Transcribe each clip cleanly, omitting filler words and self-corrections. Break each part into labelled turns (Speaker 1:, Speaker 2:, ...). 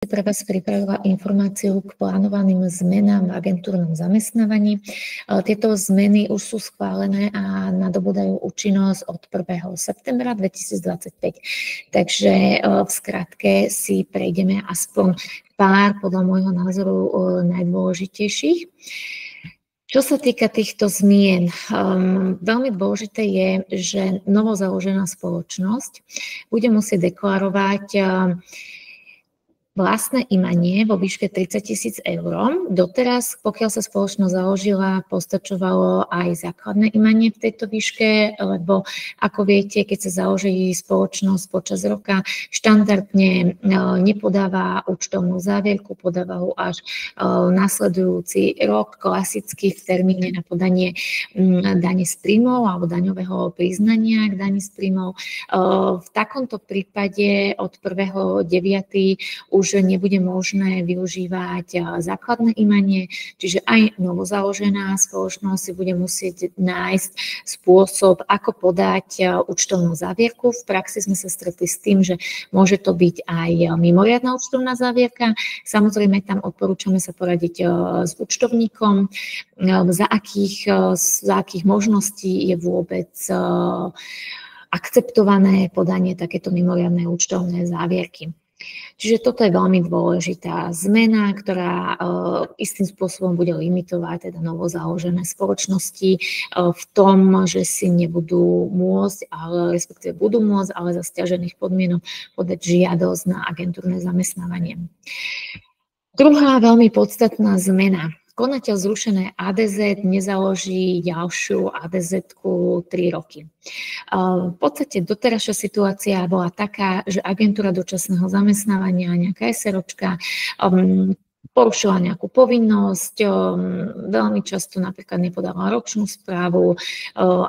Speaker 1: pre vás pripravila informáciu k plánovaným zmenám v agentúrnom zamestnávaní. Tieto zmeny už sú schválené a nadobúdajú účinnosť od 1. septembra 2025. Takže v skratke si prejdeme aspoň pár, podľa môjho názoru, najdôležitejších. Čo sa týka týchto zmien, veľmi dôležité je, že novozaložená spoločnosť bude musieť deklarovať vlastné imanie vo výške 30 000 eur. Doteraz, pokiaľ sa spoločnosť založila, postačovalo aj základné imanie v tejto výške, lebo ako viete, keď sa založí spoločnosť počas roka, štandardne nepodáva účtovnú závierku, podáva ho až nasledujúci rok, klasicky v termíne na podanie dane z príjmov alebo daňového priznania k dani z príjmov. V takomto prípade od 1.9. už nebude možné využívať základné imanie, čiže aj novozaložená spoločnosť si bude musieť nájsť spôsob, ako podať účtovnú závierku. V praxi sme sa stretli s tým, že môže to byť aj mimoriadna účtovná závierka. Samozrejme, tam odporúčame sa poradiť s účtovníkom, za akých možností je vôbec akceptované podanie takéto mimoriadnej účtovnej závierky. Čiže toto je veľmi dôležitá zmena, ktorá istým spôsobom bude limitovať teda novozaložené spoločnosti v tom, že si nebudú môcť, ale respektíve budú môcť, ale za sťažených podmienok podať žiadosť na agentúrne zamestnávanie. Druhá veľmi podstatná zmena. Konateľ zrušené ADZ nezaloží ďalšiu ADZ-ku 3 roky. V podstate doterajšia situácia bola taká, že agentúra dočasného zamestnávania, nejaká SROčka, porušila nejakú povinnosť, veľmi často napríklad nepodala ročnú správu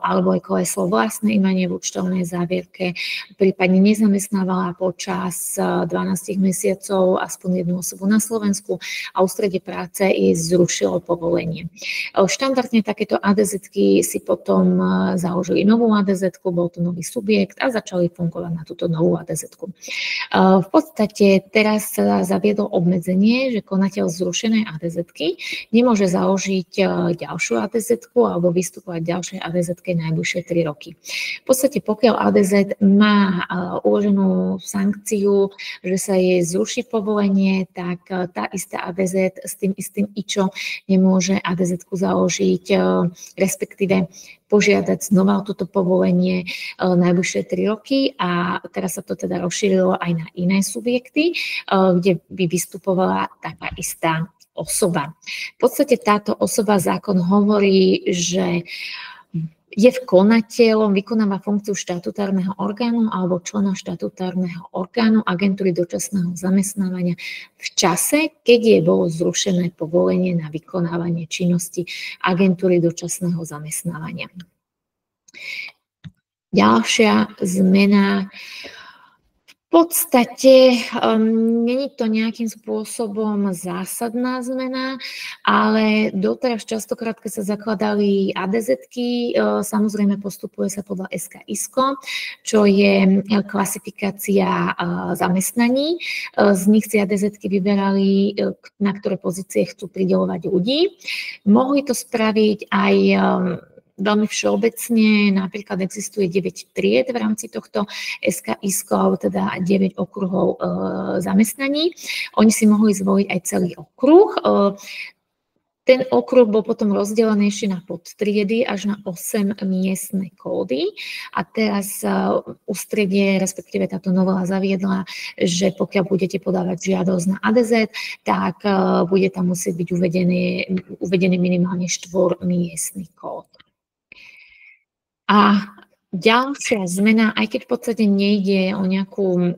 Speaker 1: alebo aj kleslo vlastné imanie v účtovnej závierke, prípadne nezamestnávala počas 12 mesiacov aspoň jednu osobu na Slovensku a ústredie práce jej zrušilo povolenie. Štandardne takéto ADZ-ky si potom založili novú ADZ-ku, bol to nový subjekt a začali fungovať na túto novú ADZ-ku. V podstate teraz sa zaviedlo obmedzenie, že konateľ zrušenej ADZ-ky nemôže založiť ďalšiu ADZ-ku alebo vystupovať ďalšej ADZ-ke najbližšie 3 roky. V podstate pokiaľ ADZ má uloženú sankciu, že sa jej zruší povolenie, tak tá istá ADZ s tým istým IČO nemôže ADZ-ku založiť, respektíve požiadať znova o toto povolenie najbližšie 3 roky a teraz sa to teda rozšírilo aj na iné subjekty, kde by vystupovala taká istá osoba. V podstate táto osoba, zákon hovorí, že je konateľom, vykonáva funkciu štatutárneho orgánu alebo člena štatutárneho orgánu agentúry dočasného zamestnávania v čase, keď je bolo zrušené povolenie na vykonávanie činnosti agentúry dočasného zamestnávania. Ďalšia zmena. V podstate není to nejakým spôsobom zásadná zmena, ale doteraz častokrát, keď sa zakladali ADZ-ky, samozrejme postupuje sa podľa SK-ISKO, čo je klasifikácia zamestnaní. Z nich si ADZ-ky vyberali, na ktoré pozície chcú prideľovať ľudí. Mohli to spraviť aj veľmi všeobecne, napríklad existuje 9 tried v rámci tohto SK-ISKO, alebo teda 9 okruhov zamestnaní. Oni si mohli zvoliť aj celý okruh. Ten okruh bol potom rozdelenejší na podtriedy až na 8 miestne kódy a teraz ústredie, respektíve táto novela zaviedla, že pokiaľ budete podávať žiadosť na ADZ, tak bude tam musieť byť uvedený minimálne 4 miestny kód. A ďalšia zmena, aj keď v podstate nejde o nejakú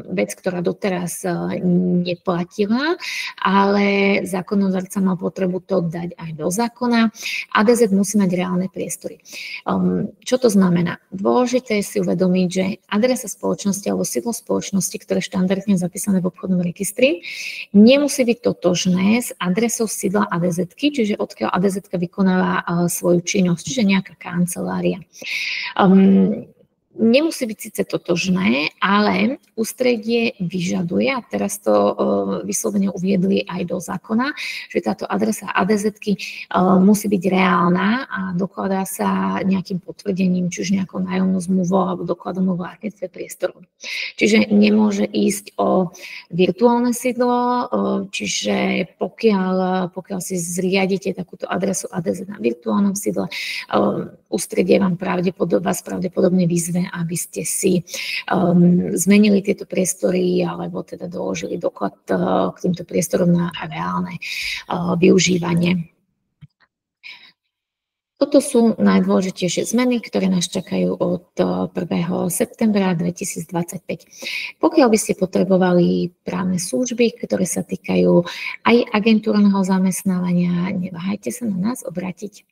Speaker 1: vec, ktorá doteraz neplatila, ale zákonodarca mal potrebu to dať aj do zákona. ADZ musí mať reálne priestory. Čo to znamená? Dôležité je si uvedomiť, že adresa spoločnosti alebo sídlo spoločnosti, ktoré je štandardne zapísané v obchodnom registri, nemusí byť totožné s adresou sídla ADZ-ky, čiže odkiaľ ADZ-ka vykonáva svoju činnosť, čiže nejaká kancelária. nemusí byť síce totožné, ale ústredie vyžaduje, a teraz to vyslovene uviedli aj do zákona, že táto adresa ADZ-ky musí byť reálna a dokladá sa nejakým potvrdením, či už nejakou nájomnou zmluvou alebo dokladom o vlastníctve priestoru. Čiže nemôže ísť o virtuálne sídlo, čiže pokiaľ si zriadite takúto adresu ADZ na virtuálnom sídle, ústredie vás pravdepodobne vyzve, aby ste si zmenili tieto priestory alebo teda doložili doklad k týmto priestorom na reálne využívanie. Toto sú najdôležitejšie zmeny, ktoré nás čakajú od 1. septembra 2025. Pokiaľ by ste potrebovali právne služby, ktoré sa týkajú aj agentúrneho zamestnávania, neváhajte sa na nás obrátiť.